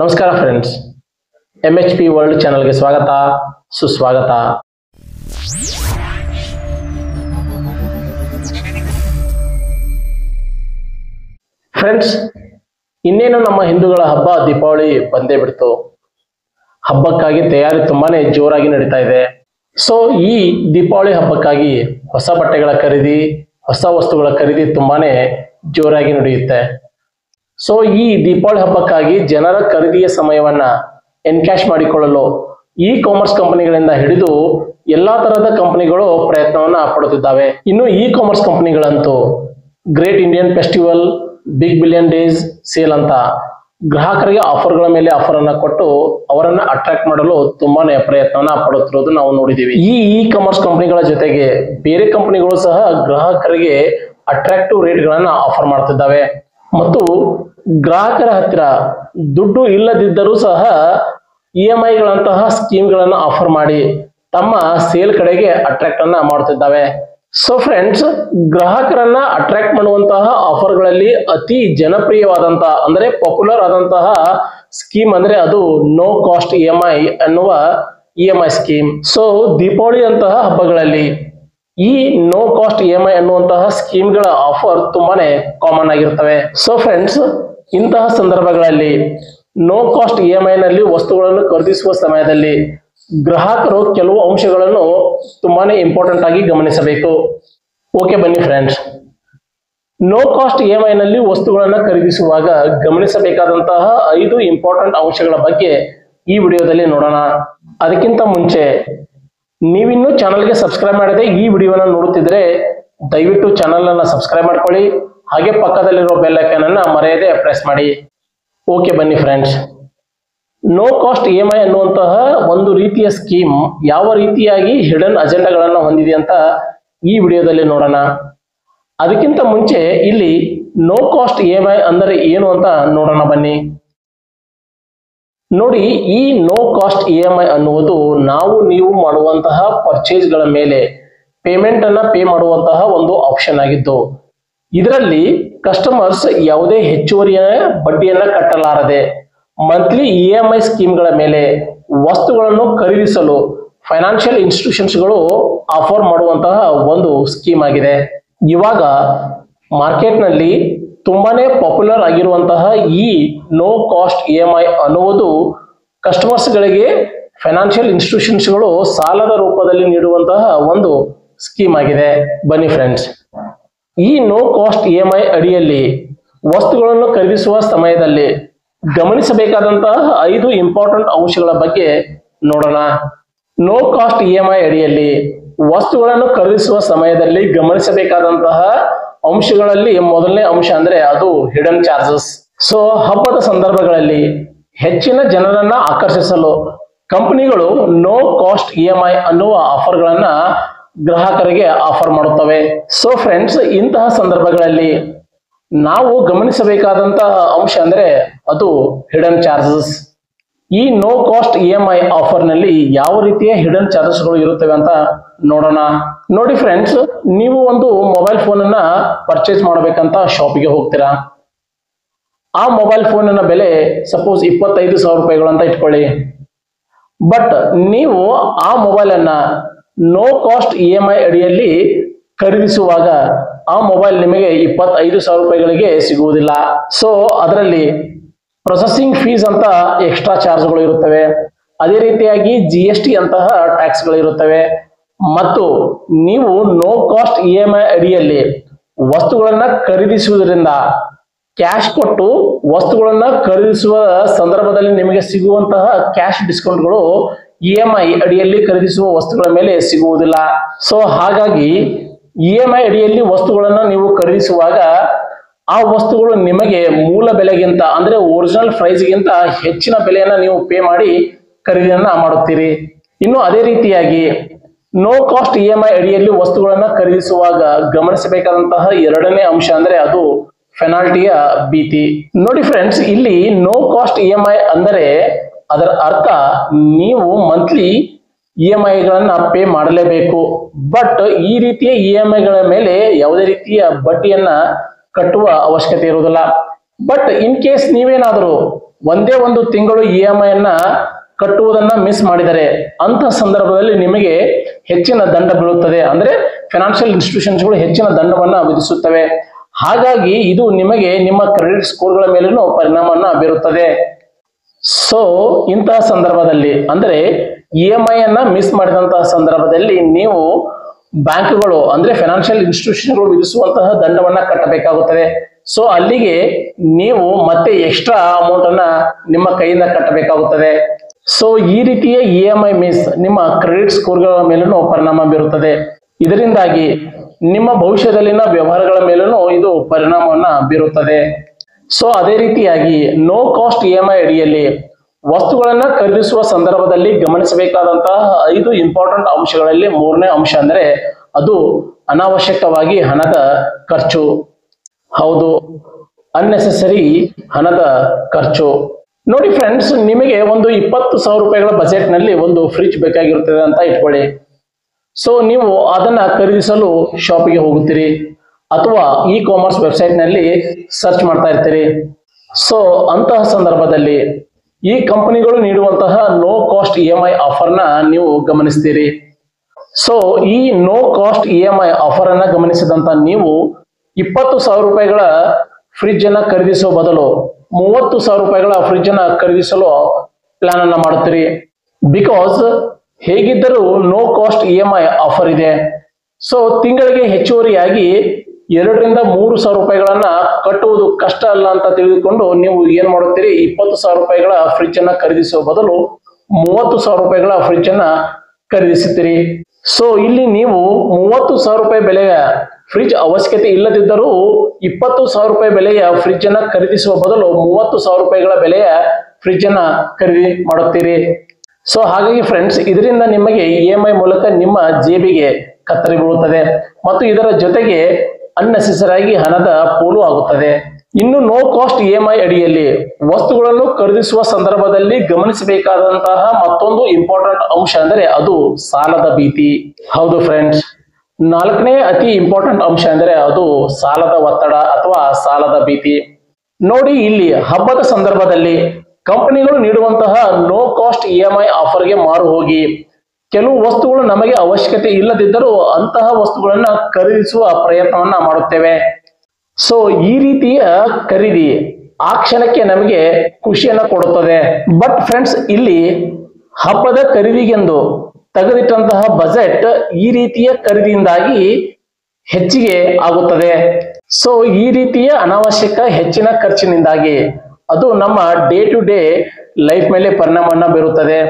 ನಮಸ್ಕಾರ friends, MHP world ಚಾನಲ್ಗೆ ಸ್ವಾಗತ ಸುಸ್ವಾಗತ. ಫ್ರೆಂಡ್ಸ್, ಇನ್ನೇನು ನಮ್ಮ ಹಿಂದೂಗಳ ಹಬ್ಬ ದೀಪಾವಳಿ ಬಂದೇ ಬಿಡ್ತು. ಹಬ್ಬಕ್ಕಾಗಿ ತಯಾರಿ ತುಂಬಾನೇ ಜೋರಾಗಿ ನಡೀತಾ ಇದೆ. ಸೊ ಈ ದೀಪಾವಳಿ ಹಬ್ಬಕ್ಕಾಗಿ ಹೊಸ ಬಟ್ಟೆಗಳ ಖರೀದಿ, ಹೊಸ ವಸ್ತುಗಳ ಖರೀದಿ ತುಂಬಾನೇ ಜೋರಾಗಿ ನಡೆಯುತ್ತೆ. ಸೊ ಈ ದೀಪಾವಳಿ ಹಬ್ಬಕ್ಕಾಗಿ ಜನರ ಖರೀದಿಯ ಸಮಯವನ್ನ ಎನ್ಕ್ಯಾಶ್ ಮಾಡಿಕೊಳ್ಳಲು ಇ ಕಾಮರ್ಸ್ ಕಂಪನಿಗಳಿಂದ ಹಿಡಿದು ಎಲ್ಲಾ ತರಹದ ಕಂಪನಿಗಳು ಪ್ರಯತ್ನವನ್ನ ಪಡುತ್ತಿದ್ದಾವೆ. ಇನ್ನು ಇ ಕಾಮರ್ಸ್ ಕಂಪನಿಗಳಂತೂ great Indian festival, big billion days sale ಅಂತ ಗ್ರಾಹಕರಿಗೆ ಆಫರ್ಗಳ ಮೇಲೆ ಆಫರ್ ಅನ್ನ ಕೊಟ್ಟು ಅವರನ್ನ ಅಟ್ರಾಕ್ಟ್ ಮಾಡಲು ತುಂಬಾನೇ ಪ್ರಯತ್ನವನ್ನ ಪಡುತ್ತಿರೋದು ನಾವು ನೋಡಿದೀವಿ. ಈ ಇ ಕಾಮರ್ಸ್ ಕಂಪನಿಗಳ ಜೊತೆಗೆ ಬೇರೆ ಕಂಪನಿಗಳು ಸಹ ಗ್ರಾಹಕರಿಗೆ ಅಟ್ರಾಕ್ಟಿವ್ ರೇಟ್ ಗಳನ್ನ ಆಫರ್ ಮಾಡ್ತಿದ್ದಾವೆ ಮತ್ತು ಗ್ರಾಹಕರ ಹತ್ತಿರ ದುಡ್ಡು ಇಲ್ಲದಿದ್ದರೂ ಸಹ EMI ಗಳಂತಹ ಸ್ಕೀಮ್ ಗಳನ್ನ ಆಫರ್ ಮಾಡಿ ತಮ್ಮ ಸೇಲ್ ಕಡೆಗೆ ಅಟ್ರಾಕ್ಟ್ ಅನ್ನ ಮಾಡುತ್ತಿದ್ದಾವೆ. ಸೊ ಫ್ರೆಂಡ್ಸ್, ಗ್ರಾಹಕರನ್ನ ಅಟ್ರಾಕ್ಟ್ ಮಾಡುವಂತಹ ಆಫರ್ಗಳಲ್ಲಿ ಅತಿ ಜನಪ್ರಿಯವಾದಂತಹ ಅಂದ್ರೆ ಪಾಪ್ಯುಲರ್ ಆದಂತಹ ಸ್ಕೀಮ್ ಅಂದ್ರೆ ಅದು ನೋ ಕಾಸ್ಟ್ EMI ಅನ್ನುವ EMI ಸ್ಕೀಮ್. ಸೊ ದೀಪಾವಳಿ ಅಂತಹ ಹಬ್ಬಗಳಲ್ಲಿ ಈ ನೋ ಕಾಸ್ಟ್ EMI ಅನ್ನುವಂತಹ ಸ್ಕೀಮ್ಗಳ ಆಫರ್ ತುಂಬಾನೇ ಕಾಮನ್ ಆಗಿರ್ತವೆ. ಸೊ ಫ್ರೆಂಡ್ಸ್, ಇಂತಹ ಸಂದರ್ಭಗಳಲ್ಲಿ ನೋ ಕಾಸ್ಟ್ EMI ನಲ್ಲಿ ವಸ್ತುಗಳನ್ನು ಖರೀದಿಸುವ ಸಮಯದಲ್ಲಿ ಗ್ರಾಹಕರು ಕೆಲವು ಅಂಶಗಳನ್ನು ತುಂಬಾನೇ ಇಂಪಾರ್ಟೆಂಟ್ ಆಗಿ ಗಮನಿಸಬೇಕು. ಓಕೆ ಬನ್ನಿ ಫ್ರೆಂಡ್ಸ್, ನೋ ಕಾಸ್ಟ್ EMI ನಲ್ಲಿ ವಸ್ತುಗಳನ್ನು ಖರೀದಿಸುವಾಗ ಗಮನಿಸಬೇಕಾದಂತಹ 5 ಇಂಪಾರ್ಟೆಂಟ್ ಅಂಶಗಳ ಬಗ್ಗೆ ಈ ವಿಡಿಯೋದಲ್ಲಿ ನೋಡೋಣ. ಅದಕ್ಕಿಂತ ಮುಂಚೆ ನೀವಿನ್ನೂ ಚಾನಲ್ಗೆ ಸಬ್ಸ್ಕ್ರೈಬ್ ಮಾಡದೆ ಈ ವಿಡಿಯೋನ ನೋಡುತ್ತಿದ್ರೆ ದಯವಿಟ್ಟು ಚಾನಲ್ ಅನ್ನ ಸಬ್ಸ್ಕ್ರೈಬ್ ಮಾಡ್ಕೊಳ್ಳಿ, ಹಾಗೆ ಪಕ್ಕದಲ್ಲಿರೋ ಬೆಲ್ ಐಕಾನ್ ಅನ್ನ ಮರೆಯದೆ ಪ್ರೆಸ್ ಮಾಡಿ. ಓಕೆ ಬನ್ನಿ ಫ್ರೆಂಡ್ಸ್, ನೋ ಕಾಸ್ಟ್ EMI ಅನ್ನುವಂತಹ ಒಂದು ರೀತಿಯ ಸ್ಕೀಮ್ ಯಾವ ರೀತಿಯಾಗಿ ಹಿಡನ್ ಅಜೆಂಡಾಗಳನ್ನು ಹೊಂದಿದೆ ಅಂತ ಈ ವಿಡಿಯೋದಲ್ಲಿ ನೋಡೋಣ. ಅದಕ್ಕಿಂತ ಮುಂಚೆ ಇಲ್ಲಿ ನೋ ಕಾಸ್ಟ್ EMI ಅಂದರೆ ಏನು ಅಂತ ನೋಡೋಣ ಬನ್ನಿ. ನೋಡಿ, ಈ ನೋ ಕಾಸ್ಟ್ EMI ಅನ್ನುವುದು ನೀವು ಮಾಡುವಂತಹ ಪರ್ಚೇಸ್ಗಳ ಮೇಲೆ ಪೇಮೆಂಟ್ ಅನ್ನ ಪೇ ಮಾಡುವಂತಹ ಒಂದು ಆಪ್ಷನ್ ಆಗಿದ್ದು, ಇದರಲ್ಲಿ ಕಸ್ಟಮರ್ಸ್ ಯಾವುದೇ ಹೆಚ್ಚುವರಿಯ ಬಡ್ಡಿಯನ್ನ ಕಟ್ಟಲಾರದೆ ಮಂತ್ಲಿ EMI ಸ್ಕೀಮ್ಗಳ ಮೇಲೆ ವಸ್ತುಗಳನ್ನು ಖರೀದಿಸಲು ಫೈನಾನ್ಷಿಯಲ್ ಇನ್ಸ್ಟಿಟ್ಯೂಷನ್ಸ್ಗಳು ಆಫರ್ ಮಾಡುವಂತಹ ಒಂದು ಸ್ಕೀಮ್ ಆಗಿದೆ. ಇವಾಗ ಮಾರ್ಕೆಟ್ನಲ್ಲಿ ತುಂಬಾನೇ ಪಾಪ್ಯುಲರ್ ಆಗಿರುವಂತಹ ಈ ನೋ ಕಾಸ್ಟ್ EMI ಅನ್ನುವುದು ಕಸ್ಟಮರ್ಸ್ ಗಳಿಗೆ ಫೈನಾನ್ಷಿಯಲ್ ಇನ್ಸ್ಟಿಟ್ಯೂಷನ್ಸ್ಗಳು ಸಾಲದ ರೂಪದಲ್ಲಿ ನೀಡುವಂತಹ ಒಂದು ಸ್ಕೀಮ್ ಆಗಿದೆ. ಬನ್ನಿ ಫ್ರೆಂಡ್ಸ್, ಈ ನೋ ಕಾಸ್ಟ್ EMI ಅಡಿಯಲ್ಲಿ ವಸ್ತುಗಳನ್ನು ಖರೀದಿಸುವ ಸಮಯದಲ್ಲಿ ಗಮನಿಸಬೇಕಾದಂತಹ 5 ಇಂಪಾರ್ಟೆಂಟ್ ಅಂಶಗಳ ಬಗ್ಗೆ ನೋಡೋಣ. ನೋ ಕಾಸ್ಟ್ EMI ಅಡಿಯಲ್ಲಿ ವಸ್ತುಗಳನ್ನು ಖರೀದಿಸುವ ಸಮಯದಲ್ಲಿ ಗಮನಿಸಬೇಕಾದಂತಹ ಅಂಶಗಳಲ್ಲಿ ಮೊದಲನೇ ಅಂಶ ಅಂದ್ರೆ ಅದು ಹಿಡನ್ ಚಾರ್ಜಸ್. ಸೊ ಹಬ್ಬದ ಸಂದರ್ಭಗಳಲ್ಲಿ ಹೆಚ್ಚಿನ ಜನರನ್ನ ಆಕರ್ಷಿಸಲು ಕಂಪನಿಗಳು ನೋ ಕಾಸ್ಟ್ EMI ಅನ್ನುವ ಆಫರ್ಗಳನ್ನ ಗ್ರಾಹಕರಿಗೆ ಆಫರ್ ಮಾಡುತ್ತವೆ. ಸೊ ಫ್ರೆಂಡ್ಸ್, ಇಂತಹ ಸಂದರ್ಭಗಳಲ್ಲಿ ನಾವು ಗಮನಿಸಬೇಕಾದಂತಹ ಅಂಶ ಅಂದ್ರೆ ಅದು ಹಿಡನ್ ಚಾರ್ಜಸ್. ಈ ನೋ ಕಾಸ್ಟ್ EMI ಆಫರ್ ನಲ್ಲಿ ಯಾವ ರೀತಿಯ ಹಿಡನ್ ಚಾರ್ಜಸ್ ಗಳು ಇರುತ್ತವೆ ಅಂತ ನೋಡೋಣ. ನೋಡಿ ಫ್ರೆಂಡ್ಸ್, ನೀವು ಒಂದು ಮೊಬೈಲ್ ಫೋನ್ ಅನ್ನ ಪರ್ಚೇಸ್ ಮಾಡಬೇಕಂತ ಶಾಪಿಗೆ ಹೋಗ್ತೀರಾ. ಆ ಮೊಬೈಲ್ ಫೋನಿನ ಬೆಲೆ ಸಪೋಸ್ 25,000 ರೂಪಾಯಿಗಳು ಅಂತ ಇಟ್ಕೊಳ್ಳಿ. ಬಟ್ ನೀವು ಆ ಮೊಬೈಲ್ ಅನ್ನ ನೋ ಕಾಸ್ಟ್ EMI ಅಡಿಯಲ್ಲಿ ಖರೀದಿಸುವಾಗ ಆ ಮೊಬೈಲ್ ನಿಮಗೆ 25,000 ರೂಪಾಯಿಗಳಿಗೆ ಸಿಗುವುದಿಲ್ಲ. ಸೊ ಅದರಲ್ಲಿ ಪ್ರೊಸೆಸಿಂಗ್ ಫೀಸ್ ಅಂತ ಎಕ್ಸ್ಟ್ರಾ ಚಾರ್ಜ್ಗಳು ಇರುತ್ತವೆ, ಅದೇ ರೀತಿಯಾಗಿ GST ಅಂತಹ ಟ್ಯಾಕ್ಸ್ ಗಳು ಇರುತ್ತವೆ ಮತ್ತು ನೀವು ನೋ ಕಾಸ್ಟ್ EMI ಅಡಿಯಲ್ಲಿ ವಸ್ತುಗಳನ್ನ ಖರೀದಿಸುವುದರಿಂದ ಕ್ಯಾಶ್ ಕೊಟ್ಟು ವಸ್ತುಗಳನ್ನ ಖರೀದಿಸುವ ಸಂದರ್ಭದಲ್ಲಿ ನಿಮಗೆ ಸಿಗುವಂತಹ ಕ್ಯಾಶ್ ಡಿಸ್ಕೌಂಟ್ಗಳು EMI ಅಡಿಯಲ್ಲಿ ಖರೀದಿಸುವ ವಸ್ತುಗಳ ಮೇಲೆ ಸಿಗುವುದಿಲ್ಲ. ಸೊ ಹಾಗಾಗಿ EMI ಅಡಿಯಲ್ಲಿ ವಸ್ತುಗಳನ್ನ ನೀವು ಖರೀದಿಸುವಾಗ ಆ ವಸ್ತುಗಳು ನಿಮಗೆ ಮೂಲ ಬೆಲೆಗಿಂತ ಅಂದ್ರೆ ಒರಿಜಿನಲ್ ಪ್ರೈಸ್ಗಿಂತ ಹೆಚ್ಚಿನ ಬೆಲೆಯನ್ನ ನೀವು ಪೇ ಮಾಡಿ ಖರೀದಿಯನ್ನ ಮಾಡುತ್ತೀರಿ. ಇನ್ನು ಅದೇ ರೀತಿಯಾಗಿ ನೋ ಕಾಸ್ಟ್ EMI ಅಡಿಯಲ್ಲಿ ವಸ್ತುಗಳನ್ನ ಖರೀದಿಸುವಾಗ ಗಮನಿಸಬೇಕಾದಂತಹ ಎರಡನೇ ಅಂಶ ಅಂದ್ರೆ ಅದು ಪೆನಾಲ್ಟಿಯ ಭೀತಿ. ನೋಡಿ ಫ್ರೆಂಡ್ಸ್, ಇಲ್ಲಿ ನೋ ಕಾಸ್ಟ್ EMI ಅಂದರೆ ಅದರ ಅರ್ಥ ನೀವು ಮಂತ್ಲಿ EMI ಗಳನ್ನ ಪೇ ಮಾಡಲೇಬೇಕು. ಬಟ್ ಈ ರೀತಿಯ EMI ಗಳ ಮೇಲೆ ಯಾವುದೇ ರೀತಿಯ ಬಡ್ಡಿಯನ್ನ ಕಟ್ಟುವ ಅವಶ್ಯಕತೆ ಇರುವುದಿಲ್ಲ. ಬಟ್ ಇನ್ ಕೇಸ್ ನೀವೇನಾದರೂ ಒಂದೇ ಒಂದು ತಿಂಗಳು EMI ಅನ್ನ ಕಟ್ಟುವುದನ್ನ ಮಿಸ್ ಮಾಡಿದರೆ ಅಂತಹ ಸಂದರ್ಭದಲ್ಲಿ ನಿಮಗೆ ಹೆಚ್ಚಿನ ದಂಡ ಬೀಳುತ್ತದೆ. ಅಂದ್ರೆ ಫೈನಾನ್ಷಿಯಲ್ ಇನ್ಸ್ಟಿಟ್ಯೂಷನ್ಸ್ಗಳು ಹೆಚ್ಚಿನ ದಂಡವನ್ನ ವಿಧಿಸುತ್ತವೆ. ಹಾಗಾಗಿ ಇದು ನಿಮಗೆ ನಿಮ್ಮ ಕ್ರೆಡಿಟ್ ಸ್ಕೋರ್ಗಳ ಮೇಲೂ ಪರಿಣಾಮವನ್ನು ಬೀರುತ್ತದೆ. ಸೊ ಇಂತಹ ಸಂದರ್ಭದಲ್ಲಿ ಅಂದ್ರೆ EMI ಅನ್ನ ಮಿಸ್ ಮಾಡಿದಂತಹ ಸಂದರ್ಭದಲ್ಲಿ ನೀವು ಬ್ಯಾಂಕ್ಗಳು ಅಂದ್ರೆ ಫೈನಾನ್ಷಿಯಲ್ ಇನ್ಸ್ಟಿಟ್ಯೂಷನ್ಗಳು ವಿಧಿಸುವಂತಹ ದಂಡವನ್ನ ಕಟ್ಟಬೇಕಾಗುತ್ತದೆ. ಸೊ ಅಲ್ಲಿಗೆ ನೀವು ಮತ್ತೆ ಎಕ್ಸ್ಟ್ರಾ ಅಮೌಂಟ್ ಅನ್ನ ನಿಮ್ಮ ಕೈಯಿಂದ ಕಟ್ಟಬೇಕಾಗುತ್ತದೆ. ಸೊ ಈ ರೀತಿಯ EMI ಮಿಸ್ ನಿಮ್ಮ ಕ್ರೆಡಿಟ್ ಸ್ಕೋರ್ಗಳ ಮೇಲೂ ಪರಿಣಾಮ ಬೀರುತ್ತದೆ. ಇದರಿಂದಾಗಿ ನಿಮ್ಮ ಭವಿಷ್ಯದಲ್ಲಿನ ವ್ಯವಹಾರಗಳ ಮೇಲೂ ಇದು ಪರಿಣಾಮವನ್ನ ಬೀರುತ್ತದೆ. ಸೊ ಅದೇ ರೀತಿಯಾಗಿ ನೋ ಕಾಸ್ಟ್ EMI ಅಡಿಯಲ್ಲಿ ವಸ್ತುಗಳನ್ನ ಖರೀದಿಸುವ ಸಂದರ್ಭದಲ್ಲಿ ಗಮನಿಸಬೇಕಾದಂತಹ 5 ಇಂಪಾರ್ಟೆಂಟ್ ಅಂಶಗಳಲ್ಲಿ 3ನೇ ಅಂಶ ಅಂದ್ರೆ ಅದು ಅನಾವಶ್ಯಕವಾಗಿ ಹಣದ ಖರ್ಚು. ಹೌದು, ಅನ್ನೆಸೆಸರಿ ಹಣದ ಖರ್ಚು. ನೋಡಿ ಫ್ರೆಂಡ್ಸ್, ನಿಮಗೆ ಒಂದು 20,000 ರೂಪಾಯಿಗಳ ಬಜೆಟ್ ನಲ್ಲಿ ಒಂದು ಫ್ರಿಡ್ಜ್ ಬೇಕಾಗಿರುತ್ತದೆ ಅಂತ ಇಟ್ಕೊಳ್ಳಿ. ಸೊ ನೀವು ಅದನ್ನ ಖರೀದಿಸಲು ಶಾಪಿಗೆ ಹೋಗುತ್ತೀರಿ ಅಥವಾ ಕಾಮರ್ಸ್ ವೆಬ್ಸೈಟ್ ನಲ್ಲಿ ಸರ್ಚ್ ಮಾಡ್ತಾ ಇರ್ತೀರಿ. ಸೊ ಅಂತಹ ಸಂದರ್ಭದಲ್ಲಿ ಈ ಕಂಪನಿಗಳು ನೀಡುವಂತಹ ನೋ ಕಾಸ್ಟ್ EMI ಆಫರ್ನ ನೀವು ಗಮನಿಸ್ತೀರಿ. ಸೊ ಈ ನೋ ಕಾಸ್ಟ್ EMI ಆಫರ್ ಅನ್ನ ಗಮನಿಸಿದಂತ ನೀವು 20,000 ರೂಪಾಯಿಗಳ ಫ್ರಿಡ್ಜ್ ಅನ್ನ ಖರೀದಿಸುವ ಬದಲು 30,000 ರೂಪಾಯಿಗಳ ಫ್ರಿಡ್ಜ್ ಅನ್ನ ಖರೀದಿಸಲು ಪ್ಲಾನ್ ಅನ್ನ ಮಾಡುತ್ತೀರಿ. ಬಿಕಾಸ್ ಹೇಗಿದ್ದರೂ ನೋ ಕಾಸ್ಟ್ EMI ಆಫರ್ ಇದೆ. ಸೊ ತಿಂಗಳಿಗೆ ಹೆಚ್ಚುವರಿಯಾಗಿ 2ರಿಂದ 3,000 ರೂಪಾಯಿಗಳನ್ನ ಕಟ್ಟುವುದು ಕಷ್ಟ ಅಲ್ಲ ಅಂತ ತಿಳಿದುಕೊಂಡು ನೀವು ಏನ್ ಮಾಡುತ್ತೀರಿ, 20,000 ರೂಪಾಯಿಗಳ ಫ್ರಿಡ್ಜ್ ಅನ್ನ ಖರೀದಿಸುವ ಬದಲು 30,000 ರೂಪಾಯಿಗಳ ಫ್ರಿಡ್ಜ್ ಅನ್ನ ಖರೀದಿಸುತ್ತೀರಿ. ಸೊ ಇಲ್ಲಿ ನೀವು 30,000 ರೂಪಾಯಿ ಬೆಲೆಯ ಫ್ರಿಡ್ಜ್ ಅವಶ್ಯಕತೆ ಇಲ್ಲದಿದ್ದರೂ 20,000 ರೂಪಾಯಿ ಬೆಲೆಯ ಫ್ರಿಡ್ಜ್ ಅನ್ನ ಖರೀದಿಸುವ ಬದಲು 30,000 ರೂಪಾಯಿಗಳ ಬೆಲೆಯ ಫ್ರಿಡ್ಜ್ ಅನ್ನ ಖರೀದಿ ಮಾಡುತ್ತೀರಿ. ಸೊ ಹಾಗಾಗಿ ಫ್ರೆಂಡ್ಸ್, ಇದರಿಂದ ನಿಮಗೆ EMI ಮೂಲಕ ನಿಮ್ಮ ಜೇಬಿಗೆ ಕತ್ತರಿ ಬೀಳುತ್ತದೆ ಮತ್ತು ಇದರ ಜೊತೆಗೆ ಅನ್ನೆಸೆಸರಿ ಆಗಿ ಹಣದ ಪೋಲು ಆಗುತ್ತದೆ. ಇನ್ನು ನೋ ಕಾಸ್ಟ್ EMI ಅಡಿಯಲ್ಲಿ ವಸ್ತುಗಳನ್ನು ಖರೀದಿಸುವ ಸಂದರ್ಭದಲ್ಲಿ ಗಮನಿಸಬೇಕಾದಂತಹ ಮತ್ತೊಂದು ಇಂಪಾರ್ಟೆಂಟ್ ಅಂಶ ಅಂದರೆ ಅದು ಸಾಲದ ಭೀತಿ. ಹೌದು ಫ್ರೆಂಡ್ಸ್, 4ನೇ ಅತಿ ಇಂಪಾರ್ಟೆಂಟ್ ಅಂಶ ಅಂದರೆ ಅದು ಸಾಲದ ಒತ್ತಡ ಅಥವಾ ಸಾಲದ ಭೀತಿ. ನೋಡಿ, ಇಲ್ಲಿ ಹಬ್ಬದ ಸಂದರ್ಭದಲ್ಲಿ ಕಂಪನಿಗಳು ನೀಡುವಂತಹ ನೋ ಕಾಸ್ಟ್ EMI ಆಫರ್ಗೆ ಮಾರು ಹೋಗಿ ಕೆಲವು ವಸ್ತುಗಳು ನಮಗೆ ಅವಶ್ಯಕತೆ ಇಲ್ಲದಿದ್ದರೂ ಅಂತಹ ವಸ್ತುಗಳನ್ನ ಖರೀದಿಸುವ ಪ್ರಯತ್ನವನ್ನ ಮಾಡುತ್ತೇವೆ. ಸೊ ಈ ರೀತಿಯ ಖರೀದಿ ಆ ಕ್ಷಣಕ್ಕೆ ನಮಗೆ ಖುಷಿಯನ್ನ ಕೊಡುತ್ತದೆ. ಬಟ್ ಫ್ರೆಂಡ್ಸ್, ಇಲ್ಲಿ ಹಬ್ಬದ ಖರೀದಿಗೆಂದು ತೆಗೆದಿಟ್ಟಂತಹ ಬಜೆಟ್ ಈ ರೀತಿಯ ಖರೀದಿಯಿಂದಾಗಿ ಹೆಚ್ಚಿಗೆ ಆಗುತ್ತದೆ. ಸೊ ಈ ರೀತಿಯ ಅನಾವಶ್ಯಕ ಹೆಚ್ಚಿನ ಖರ್ಚಿನಿಂದಾಗಿ ಅದು ನಮ್ಮ ಡೇ ಟು ಡೇ ಲೈಫ್ ಮೇಲೆ ಪರಿಣಾಮವನ್ನ ಬೀರುತ್ತದೆ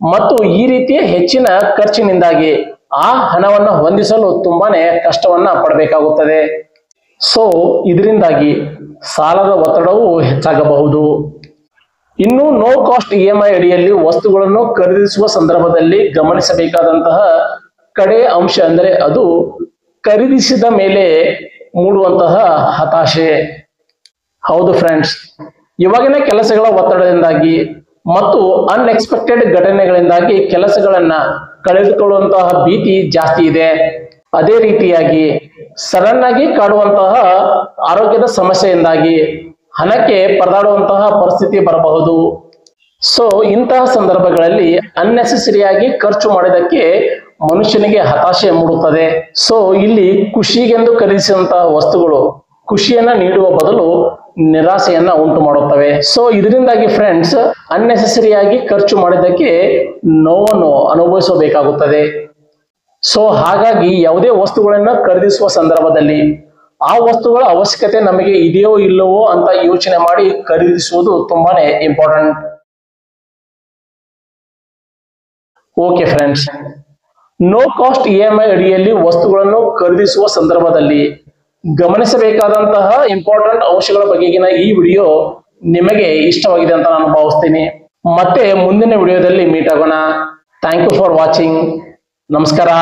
ಮತ್ತು ಈ ರೀತಿಯ ಹೆಚ್ಚಿನ ಖರ್ಚಿನಿಂದಾಗಿ ಆ ಹಣವನ್ನ ಹೊಂದಿಸಲು ತುಂಬಾನೇ ಕಷ್ಟವನ್ನ ಪಡಬೇಕಾಗುತ್ತದೆ. ಸೊ ಇದರಿಂದಾಗಿ ಸಾಲದ ಒತ್ತಡವು ಹೆಚ್ಚಾಗಬಹುದು. ಇನ್ನು ನೋ ಕಾಸ್ಟ್ EMI ಅಡಿಯಲ್ಲಿ ವಸ್ತುಗಳನ್ನು ಖರೀದಿಸುವ ಸಂದರ್ಭದಲ್ಲಿ ಗಮನಿಸಬೇಕಾದಂತಹ ಕಡೆ ಅಂಶ ಅಂದರೆ ಅದು ಖರೀದಿಸಿದ ಮೇಲೆ ಮೂಡುವಂತಹ ಹತಾಶೆ. ಹೌದು ಫ್ರೆಂಡ್ಸ್, ಇವಾಗಿನ ಕೆಲಸಗಳ ಒತ್ತಡದಿಂದಾಗಿ ಮತ್ತು ಅನ್ಎಕ್ಸ್ಪೆಕ್ಟೆಡ್ ಘಟನೆಗಳಿಂದಾಗಿ ಕೆಲಸಗಳನ್ನ ಕಳೆದುಕೊಳ್ಳುವಂತಹ ಭೀತಿ ಜಾಸ್ತಿ ಇದೆ. ಅದೇ ರೀತಿಯಾಗಿ ಸಡನ್ ಆಗಿ ಕಾಡುವಂತಹ ಆರೋಗ್ಯದ ಸಮಸ್ಯೆಯಿಂದಾಗಿ ಹಣಕ್ಕೆ ಪರದಾಡುವಂತಹ ಪರಿಸ್ಥಿತಿ ಬರಬಹುದು. ಸೊ ಇಂತಹ ಸಂದರ್ಭಗಳಲ್ಲಿ ಅನ್ನೆಸೆಸರಿಯಾಗಿ ಖರ್ಚು ಮಾಡಿದಕ್ಕೆ ಮನುಷ್ಯನಿಗೆ ಹತಾಶೆ ಮೂಡುತ್ತದೆ. ಸೊ ಇಲ್ಲಿ ಖುಷಿಗೆಂದು ಖರೀದಿಸಿದಂತಹ ವಸ್ತುಗಳು ಖುಷಿಯನ್ನ ನೀಡುವ ಬದಲು ನಿರಾಸೆಯನ್ನ ಉಂಟು ಮಾಡುತ್ತವೆ. ಸೊ ಇದರಿಂದಾಗಿ ಫ್ರೆಂಡ್ಸ್, ಅನ್ನೆಸೆಸರಿಯಾಗಿ ಖರ್ಚು ಮಾಡಿದ್ದಕ್ಕೆ ನೋವನ್ನು ಅನುಭವಿಸಬೇಕಾಗುತ್ತದೆ. ಸೊ ಹಾಗಾಗಿ ಯಾವುದೇ ವಸ್ತುಗಳನ್ನ ಖರೀದಿಸುವ ಸಂದರ್ಭದಲ್ಲಿ ಆ ವಸ್ತುಗಳ ಅವಶ್ಯಕತೆ ನಮಗೆ ಇದೆಯೋ ಇಲ್ಲವೋ ಅಂತ ಯೋಚನೆ ಮಾಡಿ ಖರೀದಿಸುವುದು ತುಂಬಾನೇ important. Okay friends, no cost EMI ಅಡಿಯಲ್ಲಿ ವಸ್ತುಗಳನ್ನು ಖರೀದಿಸುವ ಸಂದರ್ಭದಲ್ಲಿ ಗಮನಿಸಬೇಕಾದಂತಹ ಇಂಪಾರ್ಟೆಂಟ್ ಅಂಶಗಳ ಬಗೆಗಿನ ಈ ವಿಡಿಯೋ ನಿಮಗೆ ಇಷ್ಟವಾಗಿದೆ ಅಂತ ನಾನು ಭಾವಿಸ್ತೀನಿ. ಮತ್ತೆ ಮುಂದಿನ ವಿಡಿಯೋದಲ್ಲಿ ಮೀಟ್ ಆಗೋಣ. Thank you for watching. ನಮಸ್ಕಾರ.